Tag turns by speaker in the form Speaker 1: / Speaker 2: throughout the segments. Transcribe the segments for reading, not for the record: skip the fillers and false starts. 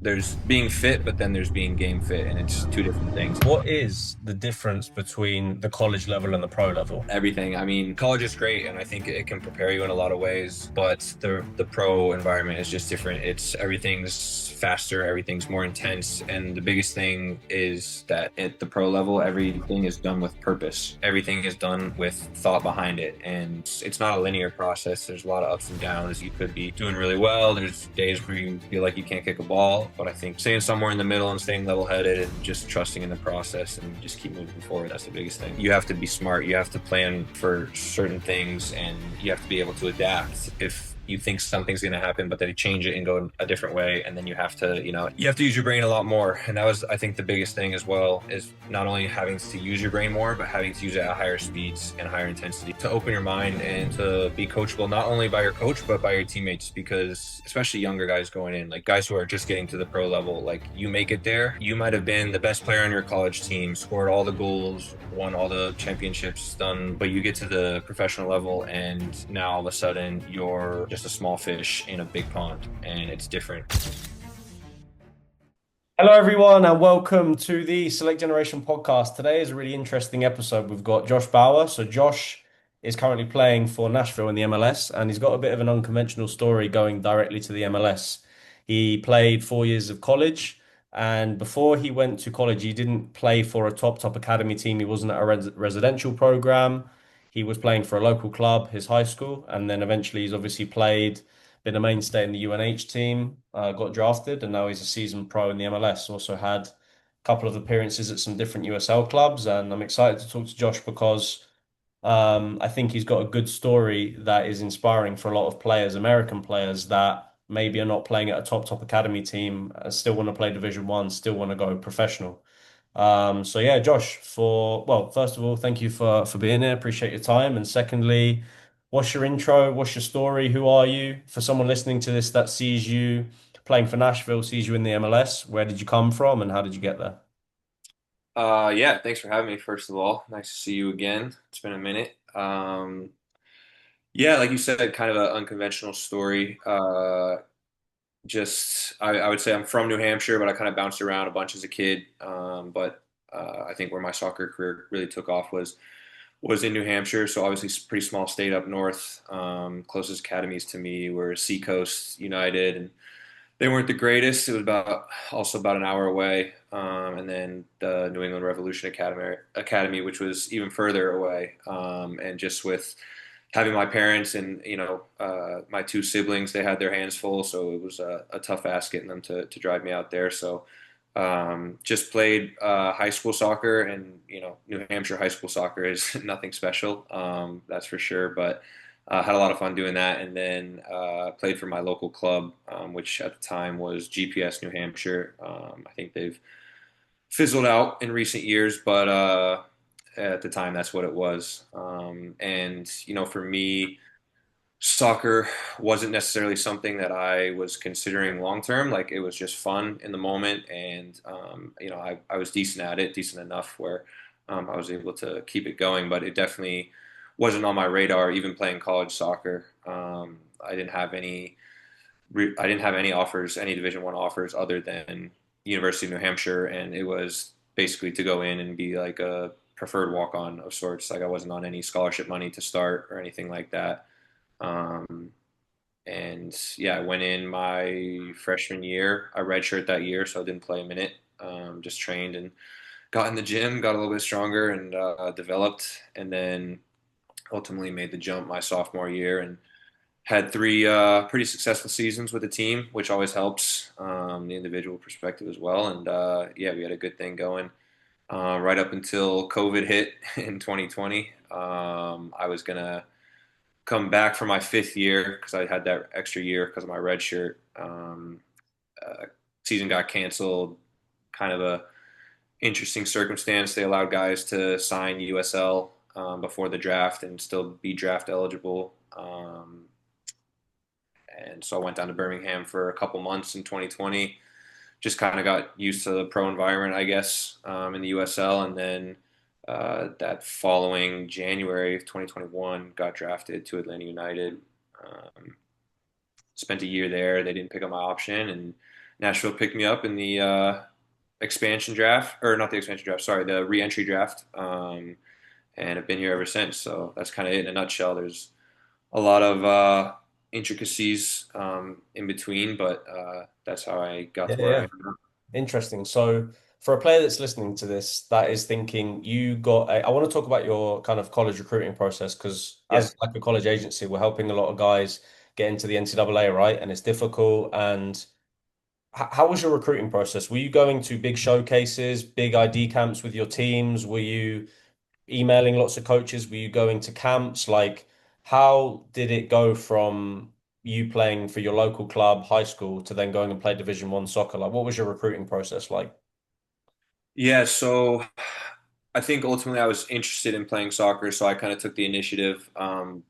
Speaker 1: There's being fit, but then there's being game fit, and it's two different things.
Speaker 2: What is the difference between the college level and the pro level?
Speaker 1: Everything. I mean, college is great, and I think it can prepare you in a lot of ways, but the pro environment is just different. It's everything's faster, everything's more intense, and the biggest thing is that at the pro level, everything is done with purpose. Everything is done with thought behind it, and it's not a linear process. There's a lot of ups and downs. You could be doing really well. There's days where you feel like you can't kick a ball, but I think staying somewhere in the middle and staying level-headed and just trusting in the process and just keep moving forward, that's the biggest thing. You have to be smart. You have to plan for certain things, and you have to be able to adapt if you think something's going to happen, but they change it and go a different way. And then you have to use your brain a lot more. And that was, I think, the biggest thing as well, is not only having to use your brain more, but having to use it at higher speeds and higher intensity to open your mind and to be coachable, not only by your coach, but by your teammates. Because especially younger guys going in, like guys who are just getting to the pro level, like you make it there, you might have been the best player on your college team, scored all the goals, won all the championships done, but you get to the professional level and now all of a sudden you're just a small fish in a big pond, and it's different.
Speaker 2: Hello, everyone, and welcome to the Select Generation podcast. Today is a really interesting episode. We've got Josh Bauer. So, Josh is currently playing for Nashville in the MLS, and he's got a bit of an unconventional story going directly to the MLS. He played 4 years of college, and before he went to college, he didn't play for a top academy team. He wasn't at a residential program. He was playing for a local club, his high school, and then eventually he's obviously been a mainstay in the UNH team, got drafted, and now he's a seasoned pro in the MLS. Also had a couple of appearances at some different USL clubs, and I'm excited to talk to Josh because I think he's got a good story that is inspiring for a lot of players, American players that maybe are not playing at a top academy team, still want to play Division One, still want to go professional. So yeah, Josh, first of all, thank you for being here. Appreciate your time. And secondly, what's your intro? What's your story? Who are you? For someone listening to this that sees you playing for Nashville, sees you in the MLS, where did you come from and how did you get there?
Speaker 1: Yeah, thanks for having me, first of all. Nice to see you again. It's been a minute. Yeah, like you said, kind of an unconventional story. I would say I'm from New Hampshire, but I kind of bounced around a bunch as a kid. But I think where my soccer career really took off was in New Hampshire. So obviously, pretty small state up north. Closest academies to me were Seacoast United, and they weren't the greatest. It was about an hour away, and then the New England Revolution Academy, which was even further away. And just with having my parents and my two siblings, they had their hands full, so it was a tough ask getting them to drive me out there. So just played high school soccer, and New Hampshire high school soccer is nothing special, that's for sure. But had a lot of fun doing that, and then played for my local club, which at the time was GPS New Hampshire. I think they've fizzled out in recent years, but at the time that's what it was. And for me, soccer wasn't necessarily something that I was considering long term. Like it was just fun in the moment, and I was decent at it, decent enough where I was able to keep it going. But it definitely wasn't on my radar, even playing college soccer. I didn't have any offers, any Division One offers, other than University of New Hampshire, and it was basically to go in and be like a preferred walk on of sorts. Like I wasn't on any scholarship money to start or anything like that. Um, and yeah, I went in my freshman year. I redshirted that year, so I didn't play a minute. Just trained and got in the gym, got a little bit stronger, and developed. And then ultimately made the jump my sophomore year and had three pretty successful seasons with the team, which always helps the individual perspective as well. And yeah, we had a good thing going right up until COVID hit in 2020. I was gonna come back for my fifth year because I had that extra year because of my red shirt. Uh, Season got canceled. Kind of a interesting circumstance. They allowed guys to sign USL before the draft and still be draft eligible. And so I went down to Birmingham for a couple months in 2020. Just kind of got used to the pro environment, I guess, in the USL. And then that following January of 2021, got drafted to Atlanta United. Um, Spent a year there. They didn't pick up my option, and Nashville picked me up in the expansion draft, or not the expansion draft, sorry, the re-entry draft, and I've been here ever since. So that's kind of it in a nutshell. There's a lot of intricacies in between, but that's how I got
Speaker 2: Yeah,
Speaker 1: to where I
Speaker 2: yeah.
Speaker 1: am now.
Speaker 2: Interesting. So for a player that's listening to this, that is thinking I want to talk about your kind of college recruiting process because
Speaker 1: Yeah.
Speaker 2: as like a college agency, we're helping a lot of guys get into the NCAA, right? And it's difficult. And how was your recruiting process? Were you going to big showcases, big ID camps with your teams? Were you emailing lots of coaches? Were you going to camps? Like, how did it go from you playing for your local club, high school, to then going and play Division 1 soccer? Like, what was your recruiting process like?
Speaker 1: Yeah, so I think ultimately I was interested in playing soccer, so I kind of took the initiative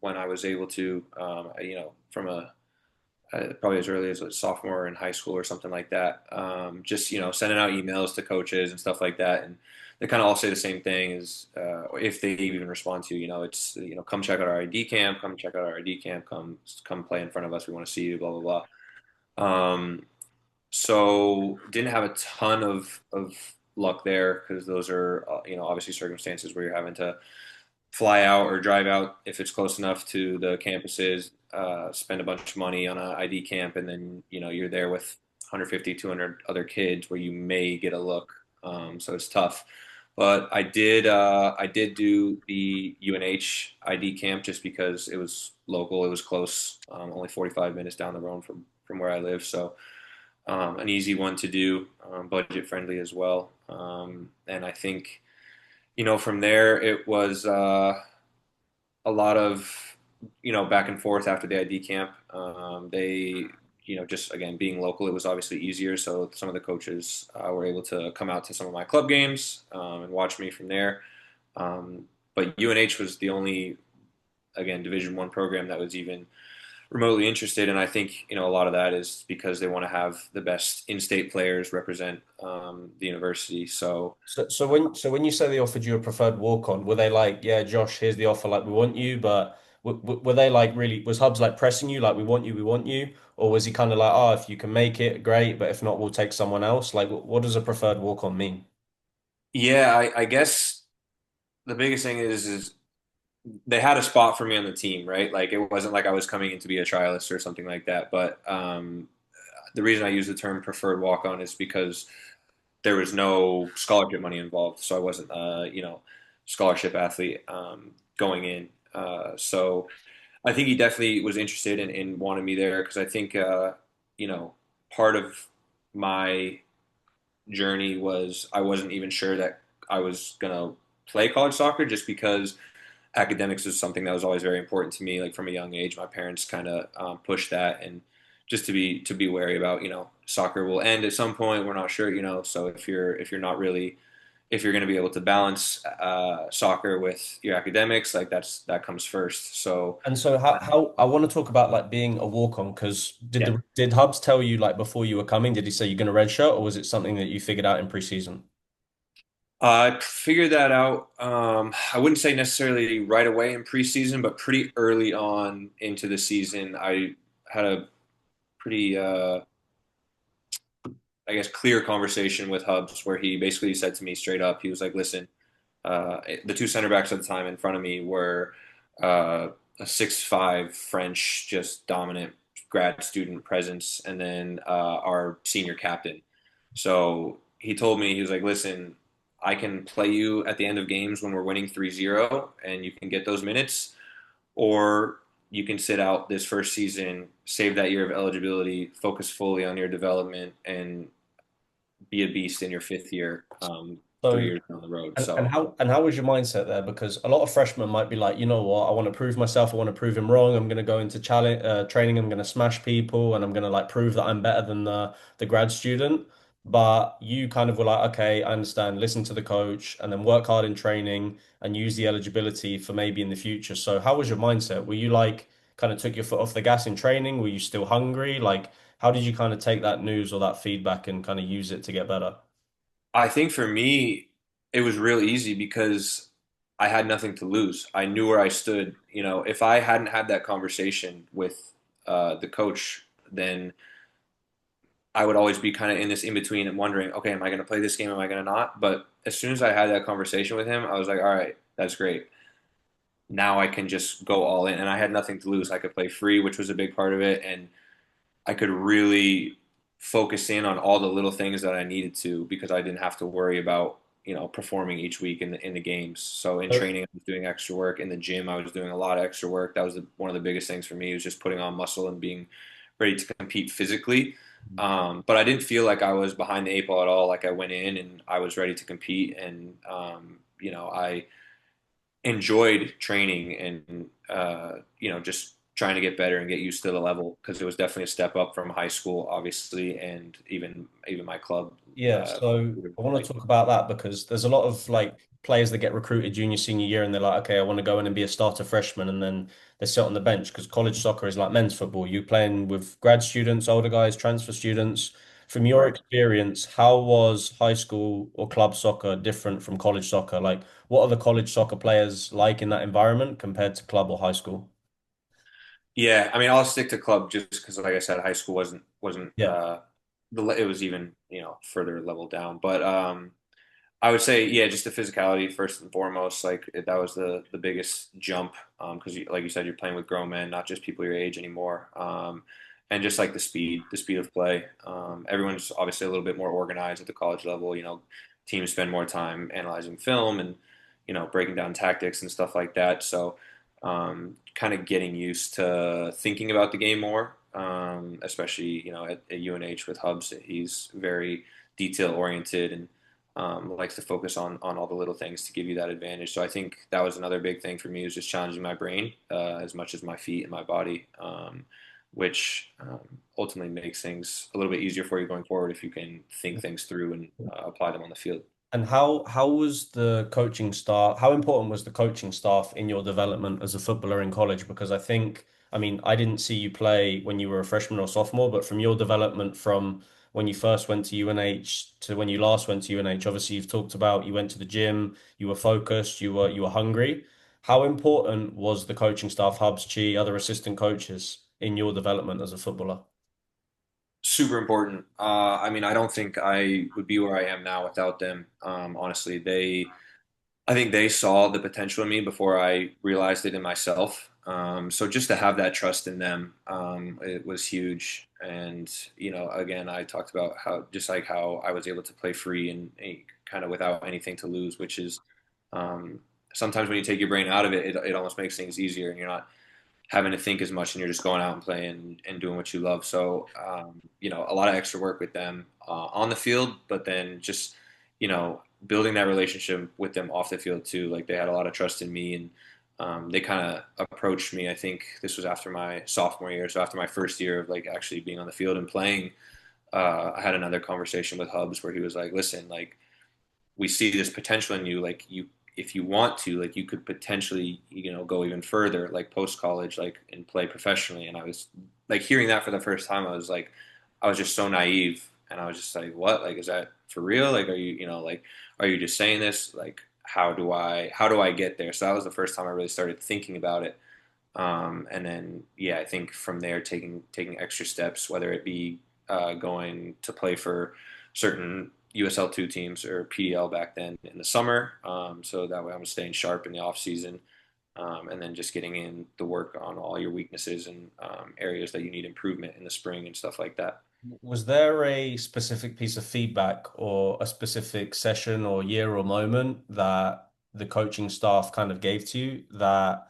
Speaker 1: when I was able to, from probably as early as a sophomore in high school or something like that. Just sending out emails to coaches and stuff like that, and they kind of all say the same thing: is if they even respond to it's come check out our ID camp, come check out our ID camp, come play in front of us. We want to see you, blah blah blah. So didn't have a ton of luck there because those are obviously circumstances where you're having to fly out or drive out if it's close enough to the campuses, spend a bunch of money on an ID camp, and then you're there with 150, 200 other kids where you may get a look. So it's tough. But I did do the UNH ID camp just because it was local, it was close, only 45 minutes down the road from where I live. So an easy one to do, budget friendly as well. And I think, from there it was a lot of, back and forth after the ID camp. They, just again, being local, it was obviously easier. So some of the coaches were able to come out to some of my club games and watch me from there. But UNH was the only, again, Division 1 program that was even remotely interested, and I think a lot of that is because they want to have the best in-state players represent the university. So
Speaker 2: So when you say they offered you a preferred walk-on, were they like, yeah, Josh, here's the offer, like we want you, but were they like really, was Hubs like pressing you, like we want you, or was he kind of like, oh, if you can make it, great, but if not, we'll take someone else? Like, what does a preferred walk-on mean?
Speaker 1: yeah, I guess the biggest thing is they had a spot for me on the team, right? Like it wasn't like I was coming in to be a trialist or something like that. But the reason I use the term preferred walk-on is because there was no scholarship money involved, so I wasn't scholarship athlete going in. So I think he definitely was interested in wanting me there because I think you know part of my journey was I wasn't even sure that I was gonna play college soccer just because academics is something that was always very important to me. Like from a young age, my parents kind of pushed that, and just to be wary about soccer will end at some point. We're not sure, so if you're not really if you're going to be able to balance soccer with your academics, like that comes first. So
Speaker 2: And so how I want to talk about like being a walk-on because
Speaker 1: yeah.
Speaker 2: did Hubs tell you like before you were coming, did he say you're going to redshirt or was it something that you figured out in preseason?
Speaker 1: I figured that out. I wouldn't say necessarily right away in preseason, but pretty early on into the season, I had a pretty, I guess, clear conversation with Hubs where he basically said to me straight up, he was like, "Listen, the two center backs at the time in front of me were a 6'5" French, just dominant grad student presence, and then our senior captain. So he told me, he was like, listen, I can play you at the end of games when we're winning 3-0 and you can get those minutes, or you can sit out this first season, save that year of eligibility, focus fully on your development, and be a beast in your fifth year, three
Speaker 2: So
Speaker 1: years down the road.
Speaker 2: and
Speaker 1: So
Speaker 2: how was your mindset there? Because a lot of freshmen might be like, you know what, I want to prove myself, I want to prove him wrong. I'm going to go into challenge training, I'm going to smash people, and I'm going to like prove that I'm better than the grad student. But you kind of were like, okay, I understand. Listen to the coach, and then work hard in training and use the eligibility for maybe in the future. So how was your mindset? Were you like kind of took your foot off the gas in training? Were you still hungry? Like, how did you kind of take that news or that feedback and kind of use it to get better?
Speaker 1: I think for me, it was real easy because I had nothing to lose. I knew where I stood. If I hadn't had that conversation with the coach, then I would always be kind of in this in between and wondering, okay, am I going to play this game? Am I going to not? But as soon as I had that conversation with him, I was like, all right, that's great. Now I can just go all in, and I had nothing to lose. I could play free, which was a big part of it, and I could really focus in on all the little things that I needed to because I didn't have to worry about, performing each week in the games. So in
Speaker 2: So,
Speaker 1: training, I was doing extra work. In the gym, I was doing a lot of extra work. That was one of the biggest things for me was just putting on muscle and being ready to compete physically. But I didn't feel like I was behind the eight ball at all. Like I went in and I was ready to compete, and I enjoyed training and just trying to get better and get used to the level because it was definitely a step up from high school, obviously, and even my club.
Speaker 2: yeah,
Speaker 1: Uh,
Speaker 2: so I want to talk about that because there's a lot of like players that get recruited junior, senior year, and they're like, okay, I want to go in and be a starter freshman, and then they sit on the bench because college soccer is like men's football. You playing with grad students, older guys, transfer students. From your
Speaker 1: right.
Speaker 2: experience, how was high school or club soccer different from college soccer? Like, what are the college soccer players like in that environment compared to club or high school?
Speaker 1: Yeah, I mean, I'll stick to club just because, like I said, high school wasn't
Speaker 2: Yeah.
Speaker 1: it was even further level down, but I would say, yeah, just the physicality first and foremost. Like that was the biggest jump because, like you said, you're playing with grown men, not just people your age anymore. And just like the speed of play. Everyone's obviously a little bit more organized at the college level. Teams spend more time analyzing film and breaking down tactics and stuff like that. So, kind of getting used to thinking about the game more. Especially at UNH with Hubs, he's very detail oriented and likes to focus on all the little things to give you that advantage. So I think that was another big thing for me was just challenging my brain as much as my feet and my body, which ultimately makes things a little bit easier for you going forward if you can think things through and apply them on the field.
Speaker 2: And how was the coaching staff? How important was the coaching staff in your development as a footballer in college? Because I think, I mean, I didn't see you play when you were a freshman or sophomore, but from your development from when you first went to UNH to when you last went to UNH, obviously you've talked about you went to the gym, you were focused, you were hungry. How important was the coaching staff, Hubs, Chi, other assistant coaches in your development as a footballer?
Speaker 1: Super important. I mean, I don't think I would be where I am now without them. Honestly, I think they saw the potential in me before I realized it in myself. So just to have that trust in them, it was huge. And again, I talked about how just like how I was able to play free and kind of without anything to lose, which is um, sometimes when you take your brain out of it almost makes things easier, and you're not having to think as much, and you're just going out and playing and doing what you love. So, a lot of extra work with them on the field, but then just, building that relationship with them off the field too. Like they had a lot of trust in me, and they kind of approached me. I think this was after my sophomore year. So after my first year of like actually being on the field and playing, I had another conversation with Hubs where he was like, listen, like, we see this potential in you. Like if you want to, like you could potentially, go even further, like post college, like and play professionally. And I was like hearing that for the first time. I was just so naive, and I was just like, what? Like, is that for real? Like, like, are you just saying this? Like, how do I get there? So that was the first time I really started thinking about it. And then, yeah, I think from there, taking extra steps, whether it be going to play for certain USL two teams or PDL back then in the summer, so that way I'm staying sharp in the off season, and then just getting in the work on all your weaknesses and areas that you need improvement in the spring and stuff like that.
Speaker 2: Was there a specific piece of feedback or a specific session or year or moment that the coaching staff kind of gave to you that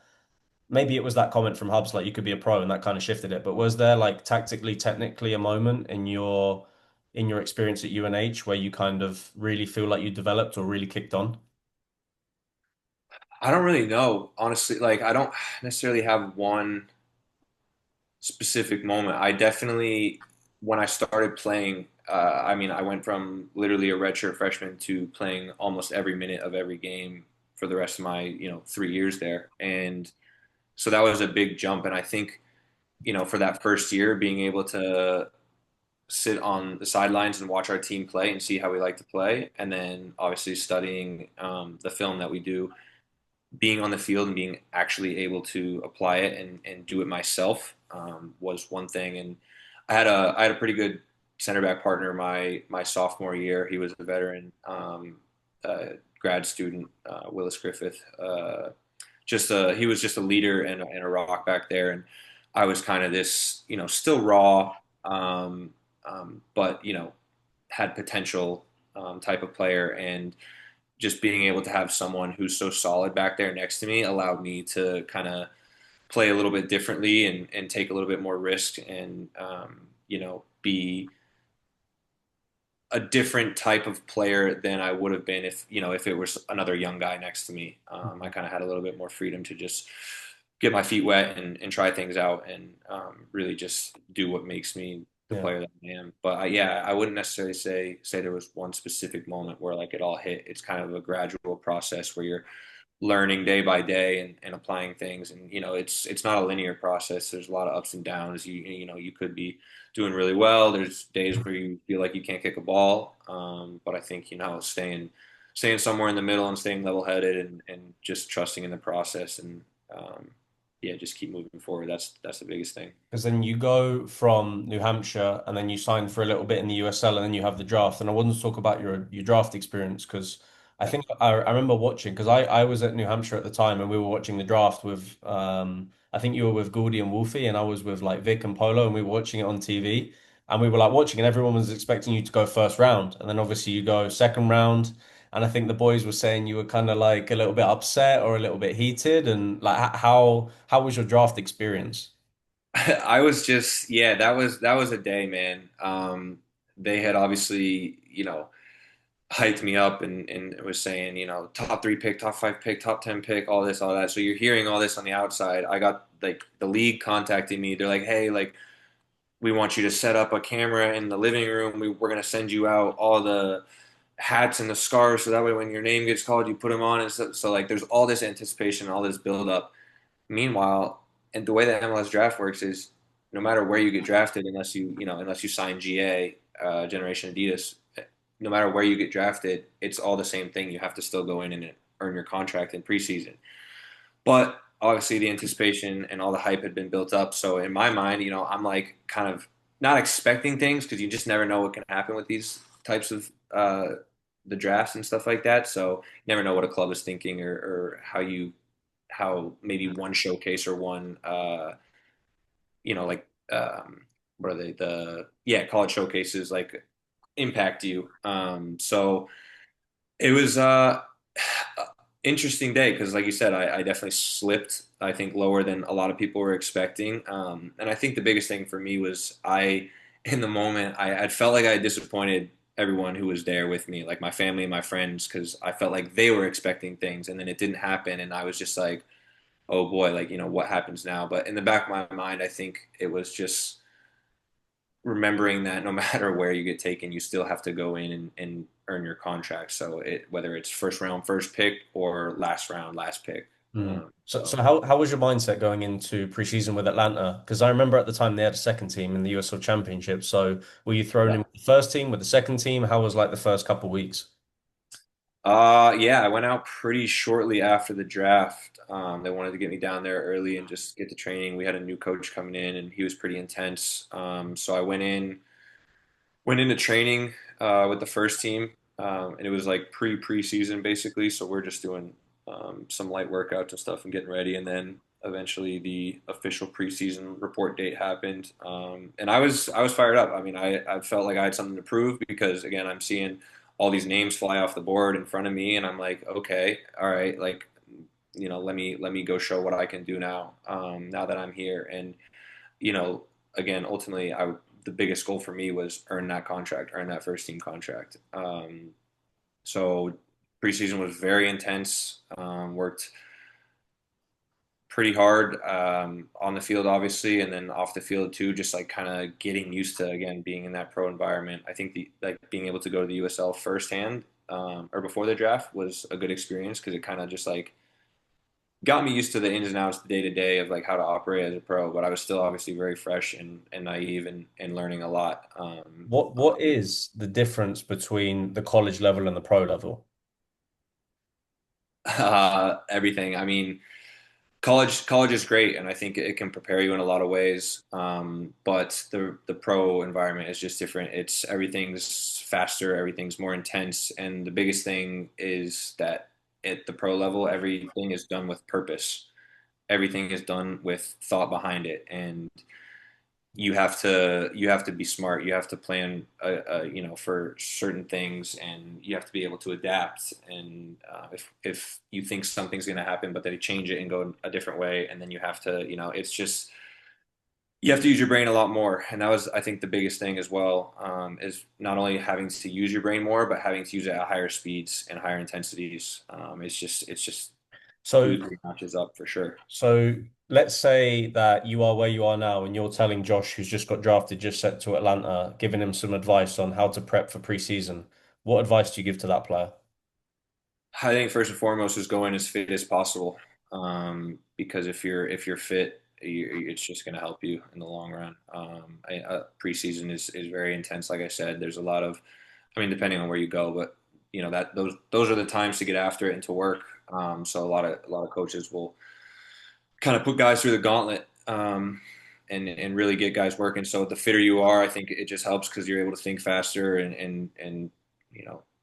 Speaker 2: maybe it was that comment from Hubs, like you could be a pro and that kind of shifted it, but was there like tactically, technically a moment in your experience at UNH where you kind of really feel like you developed or really kicked on?
Speaker 1: I don't really know, honestly. Like, I don't necessarily have one specific moment. I definitely, when I started playing, I mean, I went from literally a redshirt freshman to playing almost every minute of every game for the rest of my, 3 years there. And so that was a big jump. And I think, for that first year, being able to sit on the sidelines and watch our team play and see how we like to play, and then obviously studying the film that we do, being on the field and being actually able to apply it and do it myself was one thing. And I had a pretty good center back partner my sophomore year. He was a veteran grad student, Willis Griffith. He was just a leader and a rock back there, and I was kind of this, still raw, but had potential type of player, and just being able to have someone who's so solid back there next to me allowed me to kind of play a little bit differently and take a little bit more risk and be a different type of player than I would have been if it was another young guy next to me. I kind of had a little bit more freedom to just get my feet wet and try things out and really just do what makes me the
Speaker 2: Yeah.
Speaker 1: player that I am. But yeah, I wouldn't necessarily say there was one specific moment where like it all hit. It's kind of a gradual process where you're learning day by day and applying things, and it's not a linear process. There's a lot of ups and downs. You could be doing really well. There's days where you feel like you can't kick a ball, but I think staying somewhere in the middle and staying level headed and just trusting in the process and yeah, just keep moving forward. That's the biggest thing.
Speaker 2: Because then you go from New Hampshire and then you sign for a little bit in the USL and then you have the draft. And I wanted to talk about your draft experience because I
Speaker 1: Yeah.
Speaker 2: think I remember watching because I was at New Hampshire at the time and we were watching the draft with I think you were with Goldie and Wolfie and I was with like Vic and Polo and we were watching it on TV and we were like watching and everyone was expecting you to go first round and then obviously you go second round and I think the boys were saying you were kind of like a little bit upset or a little bit heated and like how was your draft experience?
Speaker 1: I was just yeah, that was a day, man. They had obviously, hyped me up and was saying, top three pick, top five pick, top 10 pick, all this, all that. So you're hearing all this on the outside. I got like the league contacting me. They're like, hey, like we want you to set up a camera in the living room. We're gonna send you out all the hats and the scarves so that way when your name gets called, you put them on. And so like there's all this anticipation, all this build up. Meanwhile, and the way the MLS draft works is no matter where you get drafted, unless you sign GA, Generation Adidas, no matter where you get drafted, it's all the same thing. You have to still go in and earn your contract in preseason. But obviously, the anticipation and all the hype had been built up. So in my mind, I'm like kind of not expecting things because you just never know what can happen with these types of the drafts and stuff like that. So you never know what a club is thinking or how maybe one showcase or one like what are they the yeah college showcases like impact you. So it was interesting day because like you said, I definitely slipped. I think lower than a lot of people were expecting. And I think the biggest thing for me was in the moment I felt like I disappointed everyone who was there with me, like my family and my friends, because I felt like they were expecting things and then it didn't happen, and I was just like, oh boy, like, what happens now? But in the back of my mind, I think it was just remembering that no matter where you get taken, you still have to go in and earn your contract. So whether it's first round, first pick or last round, last pick.
Speaker 2: Mm. So
Speaker 1: So
Speaker 2: how was your mindset going into preseason with Atlanta? Because I remember at the time they had a second team in the USL Championship. So were you thrown in
Speaker 1: yeah.
Speaker 2: with the first team, with the second team? How was like the first couple weeks?
Speaker 1: Yeah, I went out pretty shortly after the draft. They wanted to get me down there early and just get the training. We had a new coach coming in and he was pretty intense. So I went into training with the first team, and it was like preseason basically. So we're just doing some light workouts and stuff and getting ready, and then eventually the official preseason report date happened, and I was fired up. I mean, I felt like I had something to prove because again, I'm seeing all these names fly off the board in front of me, and I'm like, okay, all right, like let me go show what I can do now. Now that I'm here, and you know, again, ultimately, the biggest goal for me was earn that first team contract. So preseason was very intense. Worked pretty hard on the field, obviously, and then off the field too. Just like kind of getting used to again being in that pro environment. I think the like being able to go to the USL firsthand or before the draft was a good experience because it kind of just like got me used to the ins and outs, the day to day of like how to operate as a pro. But I was still obviously very fresh and naive and learning a lot.
Speaker 2: What is the difference between the college level and the pro level?
Speaker 1: Everything. I mean, college is great, and I think it can prepare you in a lot of ways. But the pro environment is just different. It's everything's faster, everything's more intense, and the biggest thing is that at the pro level, everything is done with purpose. Everything is done with thought behind it, and you have to be smart. You have to plan, for certain things, and you have to be able to adapt. And if you think something's going to happen, but they change it and go a different way, and then you have to, it's just you have to use your brain a lot more. And that was, I think, the biggest thing as well, is not only having to use your brain more, but having to use it at higher speeds and higher intensities. It's just two,
Speaker 2: So,
Speaker 1: three notches up for sure.
Speaker 2: so let's say that you are where you are now, and you're telling Josh, who's just got drafted, just sent to Atlanta, giving him some advice on how to prep for preseason. What advice do you give to that player?
Speaker 1: I think first and foremost is going as fit as possible, because if you're fit, it's just going to help you in the long run. Preseason is very intense. Like I said, there's a lot of, I mean, depending on where you go, but that those are the times to get after it and to work. So a lot of coaches will kind of put guys through the gauntlet, and really get guys working. So the fitter you are, I think it just helps because you're able to think faster and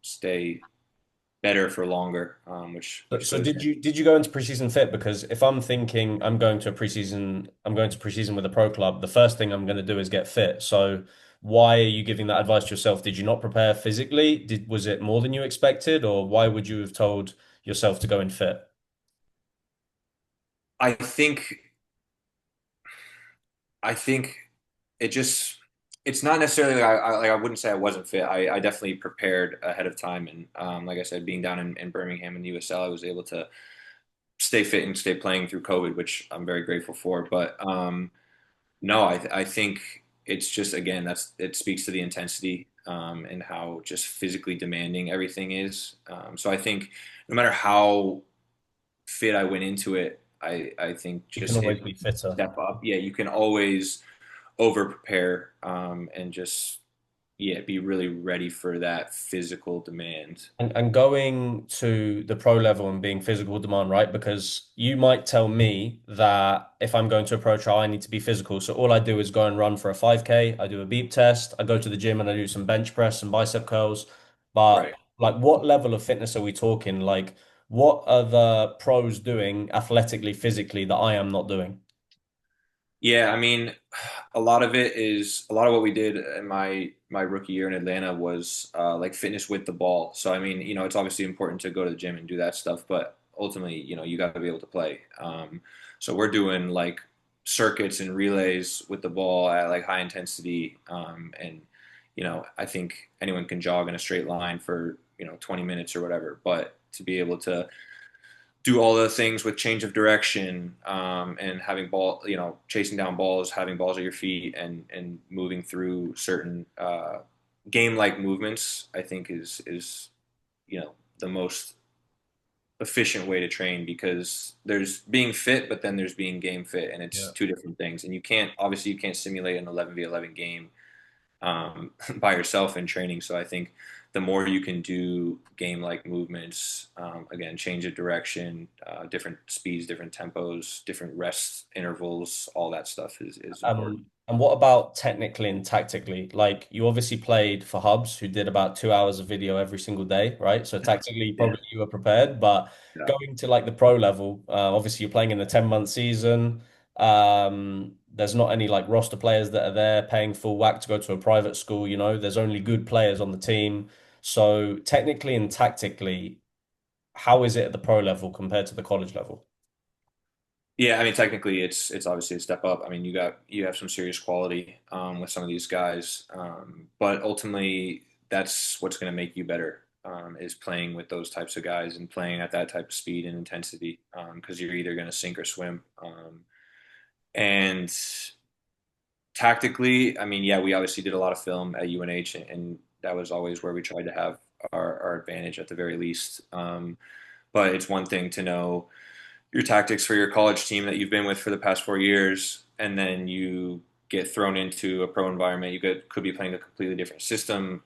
Speaker 1: stay better for longer,
Speaker 2: So,
Speaker 1: which
Speaker 2: so
Speaker 1: goes.
Speaker 2: did you go into preseason fit? Because if I'm thinking I'm going to preseason with a pro club, the first thing I'm going to do is get fit. So why are you giving that advice to yourself? Did you not prepare physically? Was it more than you expected, or why would you have told yourself to go in fit?
Speaker 1: I think I think it just it's not necessarily like I wouldn't say I wasn't fit. I definitely prepared ahead of time, and like I said, being down in Birmingham in USL, I was able to stay fit and stay playing through COVID, which I'm very grateful for. But no, I think it's just, again, it speaks to the intensity, and how just physically demanding everything is. So I think no matter how fit I went into it, I think
Speaker 2: You can
Speaker 1: just
Speaker 2: always
Speaker 1: it
Speaker 2: be fitter.
Speaker 1: step up. Yeah, you can always over prepare, and just, yeah, be really ready for that physical demand.
Speaker 2: And going to the pro level and being physical demand, right? Because you might tell me that if I'm going to a pro trial, I need to be physical. So all I do is go and run for a 5K. I do a beep test. I go to the gym and I do some bench press and bicep curls. But
Speaker 1: Right.
Speaker 2: like, what level of fitness are we talking? Like, what are the pros doing athletically, physically that I am not doing?
Speaker 1: Yeah, I mean, a lot of what we did in my rookie year in Atlanta was, like fitness with the ball. So I mean, it's obviously important to go to the gym and do that stuff, but ultimately, you got to be able to play. So we're doing like circuits and relays with the ball at like high intensity, and I think anyone can jog in a straight line for 20 minutes or whatever, but to be able to do all the things with change of direction, and having ball, chasing down balls, having balls at your feet, and moving through certain, game-like movements, I think is the most efficient way to train, because there's being fit, but then there's being game fit, and it's
Speaker 2: Yeah.
Speaker 1: two different things. And you can't simulate an 11v11 game, by yourself in training. So I think the more you can do game-like movements, again, change of direction, different speeds, different tempos, different rest intervals, all that stuff is important.
Speaker 2: And what about technically and tactically? Like you obviously played for Hubs, who did about 2 hours of video every single day, right? So tactically,
Speaker 1: Yeah,
Speaker 2: probably you were prepared, but
Speaker 1: yeah,
Speaker 2: going to like the pro level, obviously you're playing in a 10-month season. There's not any like roster players that are there paying full whack to go to a private school, there's only good players on the team. So technically and tactically, how is it at the pro level compared to the college level?
Speaker 1: yeah. I mean, technically, it's obviously a step up. I mean, you have some serious quality, with some of these guys, but ultimately, that's what's going to make you better. Is playing with those types of guys and playing at that type of speed and intensity, because you're either going to sink or swim. And tactically, I mean, yeah, we obviously did a lot of film at UNH, and that was always where we tried to have our advantage at the very least. But it's one thing to know your tactics for your college team that you've been with for the past 4 years, and then you get thrown into a pro environment. Could be playing a completely different system,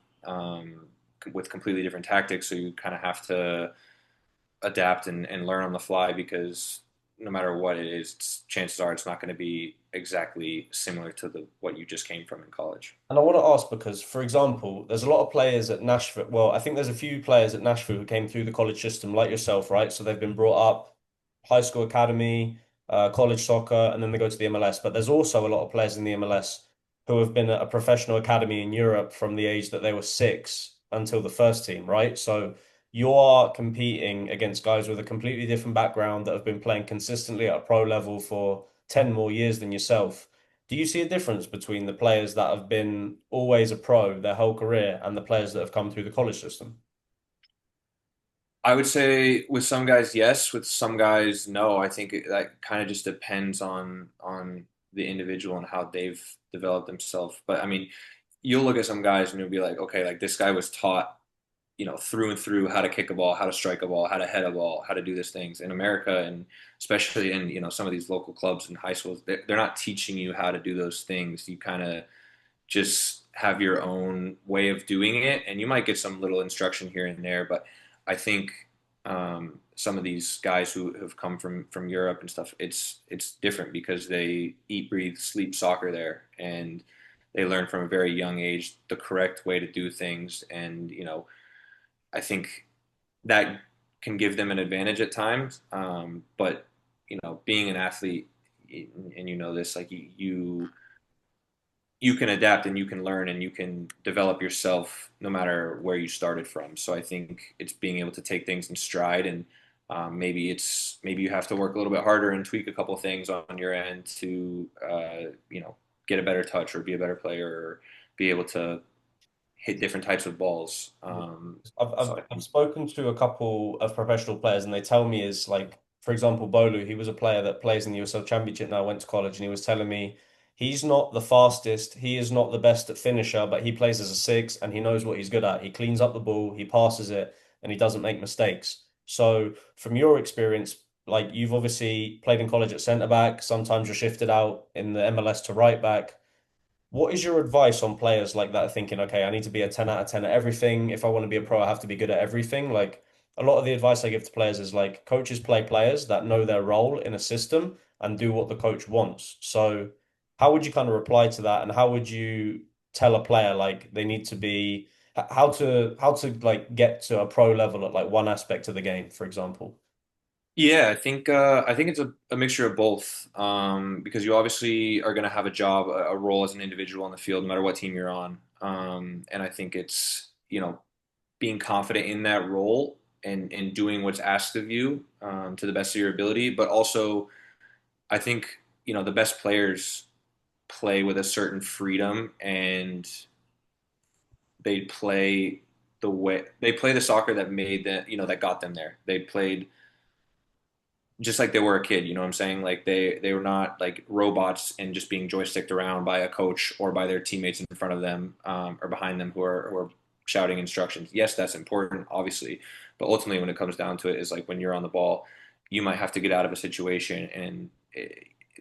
Speaker 1: with completely different tactics, so you kind of have to adapt and learn on the fly, because no matter what it is, chances are it's not going to be exactly similar to the what you just came from in college.
Speaker 2: And I want to ask because, for example, there's a lot of players at Nashville. Well, I think there's a few players at Nashville who came through the college system, like yourself, right? So they've been brought up high school academy, college soccer, and then they go to the MLS. But there's also a lot of players in the MLS who have been at a professional academy in Europe from the age that they were 6 until the first team, right? So you are competing against guys with a completely different background that have been playing consistently at a pro level for 10 more years than yourself. Do you see a difference between the players that have been always a pro their whole career and the players that have come through the college system?
Speaker 1: I would say with some guys, yes. With some guys, no. I think that kind of just depends on the individual and how they've developed themselves. But I mean, you'll look at some guys and you'll be like, okay, like this guy was taught, through and through how to kick a ball, how to strike a ball, how to head a ball, how to do these things. In America, and especially in, some of these local clubs and high schools, they're not teaching you how to do those things. You kind of just have your own way of doing it, and you might get some little instruction here and there. But I think some of these guys who have come from Europe and stuff, it's different because they eat, breathe, sleep soccer there, and they learn from a very young age the correct way to do things. And I think that can give them an advantage at times. But being an athlete, and this, like you can adapt and you can learn and you can develop yourself no matter where you started from. So I think it's being able to take things in stride, and maybe you have to work a little bit harder and tweak a couple things on your end to get a better touch or be a better player or be able to hit different types of balls.
Speaker 2: I've,
Speaker 1: So
Speaker 2: I've
Speaker 1: I
Speaker 2: I've
Speaker 1: think
Speaker 2: spoken to a couple of professional players, and they tell me is like, for example, Bolu, he was a player that plays in the USL Championship now, went to college, and he was telling me he's not the fastest, he is not the best at finisher, but he plays as a six and he knows what he's good at. He cleans up the ball, he passes it, and he doesn't make mistakes. So, from your experience, like you've obviously played in college at centre back, sometimes you're shifted out in the MLS to right back. What is your advice on players like that thinking, okay, I need to be a 10 out of 10 at everything. If I want to be a pro, I have to be good at everything. Like a lot of the advice I give to players is like coaches play players that know their role in a system and do what the coach wants. So how would you kind of reply to that? And how would you tell a player like they need to be how to like get to a pro level at like one aspect of the game, for example?
Speaker 1: yeah, I think it's a mixture of both, because you obviously are going to have a job, a role as an individual on the field, no matter what team you're on. And I think it's being confident in that role and doing what's asked of you, to the best of your ability. But also, I think the best players play with a certain freedom, and they play the soccer that made that that got them there. They played just like they were a kid, you know what I'm saying? Like they were not like robots and just being joysticked around by a coach or by their teammates in front of them, or behind them who are shouting instructions. Yes, that's important, obviously, but ultimately, when it comes down to it, is like when you're on the ball, you might have to get out of a situation, and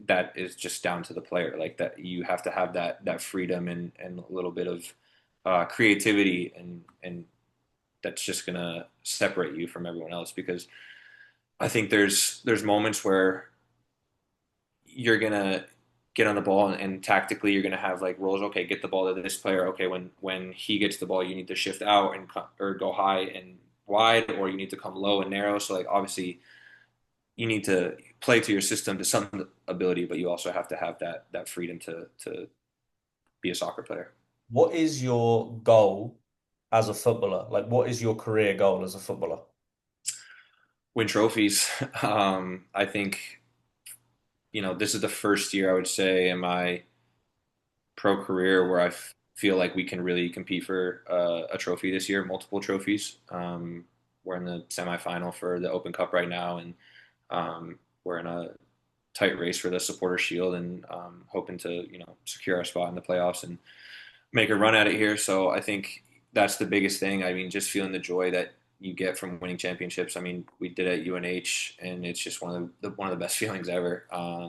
Speaker 1: that is just down to the player. Like that, you have to have that freedom and a little bit of creativity, and that's just gonna separate you from everyone else because I think there's moments where you're gonna get on the ball, and tactically you're gonna have like roles. Okay, get the ball to this player. Okay, when he gets the ball, you need to shift out and or go high and wide, or you need to come low and narrow. So like obviously you need to play to your system to some ability, but you also have to have that freedom to be a soccer player.
Speaker 2: What is your goal as a footballer? Like what is your career goal as a footballer?
Speaker 1: Win trophies. I think this is the first year I would say in my pro career where I feel like we can really compete for a trophy this year, multiple trophies. We're in the semifinal for the Open Cup right now, and we're in a tight race for the Supporter Shield, and hoping to secure our spot in the playoffs and make a run at it here. So I think that's the biggest thing. I mean, just feeling the joy that you get from winning championships. I mean, we did it at UNH, and it's just one of the best feelings ever.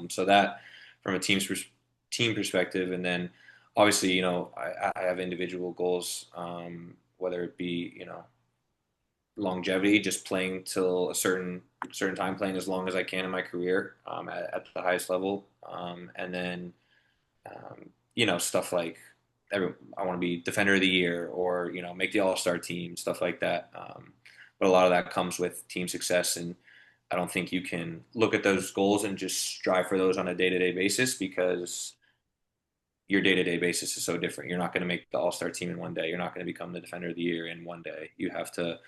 Speaker 1: So that from a team perspective, and then obviously, I have individual goals, whether it be longevity, just playing till a certain time, playing as long as I can in my career at the highest level, and then stuff like I want to be defender of the year or make the all-star team, stuff like that. But a lot of that comes with team success, and I don't think you can look at those goals and just strive for those on a day-to-day basis because your day-to-day basis is so different. You're not going to make the all-star team in one day. You're not going to become the defender of the year in one day. You have to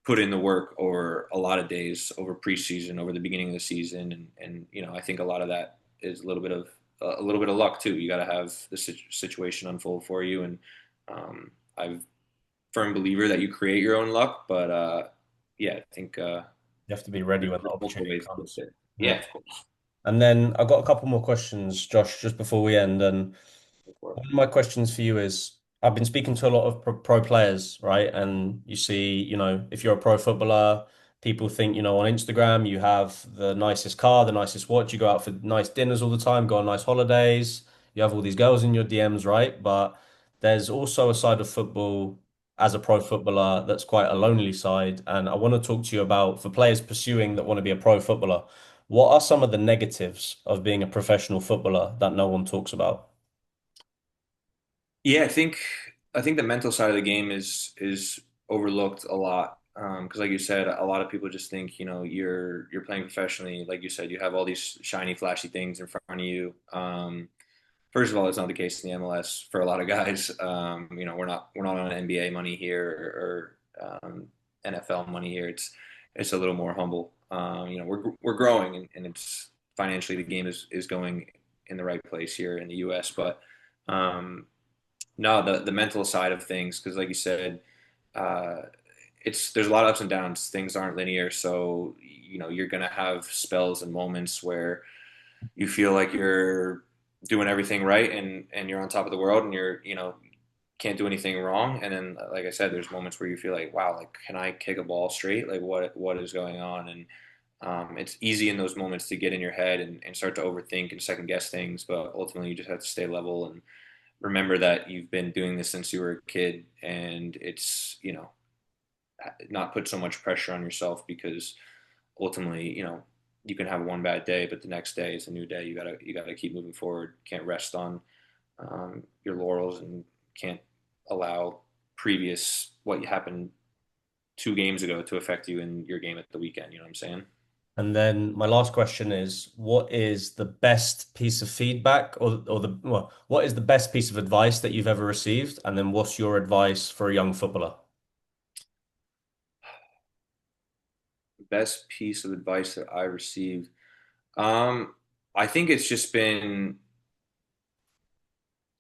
Speaker 1: put in the work over a lot of days, over preseason, over the beginning of the season, and I think a lot of that is a little bit of luck too. You got to have the situation unfold for you, and I'm a firm believer that you create your own luck. But yeah, I think
Speaker 2: You have to be ready
Speaker 1: there's
Speaker 2: when the
Speaker 1: multiple
Speaker 2: opportunity
Speaker 1: ways to look
Speaker 2: comes.
Speaker 1: at it. Yeah,
Speaker 2: Yeah.
Speaker 1: of course.
Speaker 2: And then I've got a couple more questions, Josh, just before we end. And one of my questions for you is I've been speaking to a lot of pro players, right? And you see, if you're a pro footballer, people think, on Instagram, you have the nicest car, the nicest watch, you go out for nice dinners all the time, go on nice holidays, you have all these girls in your DMs, right? But there's also a side of football as a pro footballer that's quite a lonely side. And I want to talk to you about for players pursuing that want to be a pro footballer, what are some of the negatives of being a professional footballer that no one talks about?
Speaker 1: Yeah, I think the mental side of the game is overlooked a lot. Because like you said, a lot of people just think, you're playing professionally. Like you said, you have all these shiny, flashy things in front of you. First of all, it's not the case in the MLS for a lot of guys. We're not on NBA money here or NFL money here. It's a little more humble. We're growing, and it's financially the game is going in the right place here in the U.S. But no, the mental side of things, because like you said, uh, there's a lot of ups and downs. Things aren't linear, so you're gonna have spells and moments where you feel like you're doing everything right and you're on top of the world and you're can't do anything wrong. And then, like I said, there's moments where you feel like, wow, like can I kick a ball straight? Like what is going on? And it's easy in those moments to get in your head and start to overthink and second guess things, but ultimately you just have to stay level and remember that you've been doing this since you were a kid, and it's not put so much pressure on yourself because ultimately you can have one bad day, but the next day is a new day. You gotta keep moving forward. Can't rest on your laurels and can't allow previous what happened 2 games ago to affect you in your game at the weekend. You know what I'm saying?
Speaker 2: And then my last question is, what is the best piece of feedback what is the best piece of advice that you've ever received? And then what's your advice for a young footballer?
Speaker 1: Best piece of advice that I received. Um, I think it's just been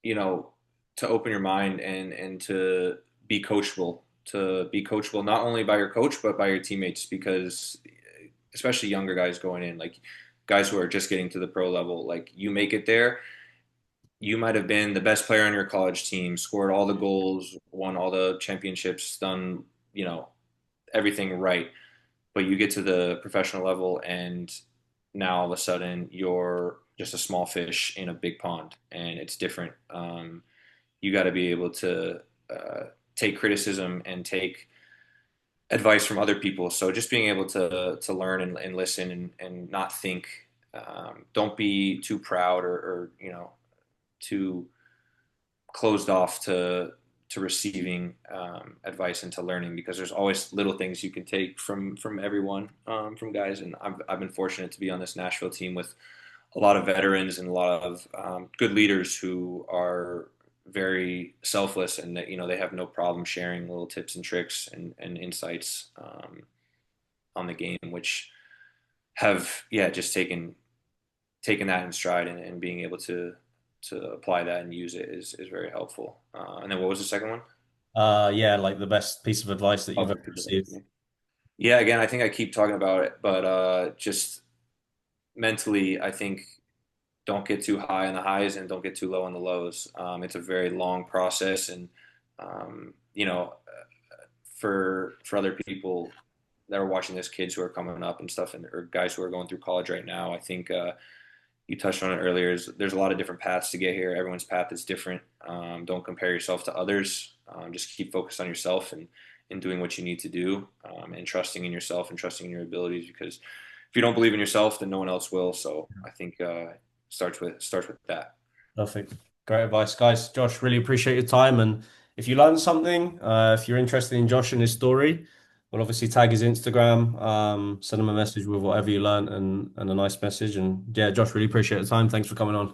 Speaker 1: you know, to open your mind and to be coachable not only by your coach but by your teammates because especially younger guys going in, like guys who are just getting to the pro level, like you make it there, you might have been the best player on your college team, scored all the goals, won all the championships, done, everything right, but you get to the professional level and now all of a sudden you're just a small fish in a big pond and it's different. You got to be able to uh, take criticism and take advice from other people. So just being able to learn and listen and not think. Don't be too proud or too closed off to receiving advice and to learning because there's always little things you can take from everyone, from guys. And I've been fortunate to be on this Nashville team with a lot of veterans and a lot of good leaders who are very selfless and that they have no problem sharing little tips and tricks and insights on the game, which have just taken that in stride and being able to apply that and use it is very helpful. And then what was the second one?
Speaker 2: Yeah, like the best piece of advice that
Speaker 1: Oh,
Speaker 2: you've ever received.
Speaker 1: yeah. Again, I think I keep talking about it, but just mentally, I think don't get too high on the highs and don't get too low on the lows. It's a very long process, and um, you know, for other people that are watching this, kids who are coming up and stuff, and or guys who are going through college right now, I think you touched on it earlier. There's a lot of different paths to get here. Everyone's path is different. Don't compare yourself to others. Just keep focused on yourself and in doing what you need to do, and trusting in yourself and trusting in your abilities. Because if you don't believe in yourself, then no one else will. So I think starts with that.
Speaker 2: Perfect. Great advice, guys. Josh, really appreciate your time. And if you learned something, if you're interested in Josh and his story, we'll obviously tag his Instagram, send him a message with whatever you learned and a nice message. And yeah, Josh, really appreciate the time. Thanks for coming on.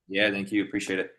Speaker 1: Yeah, thank you. Appreciate it.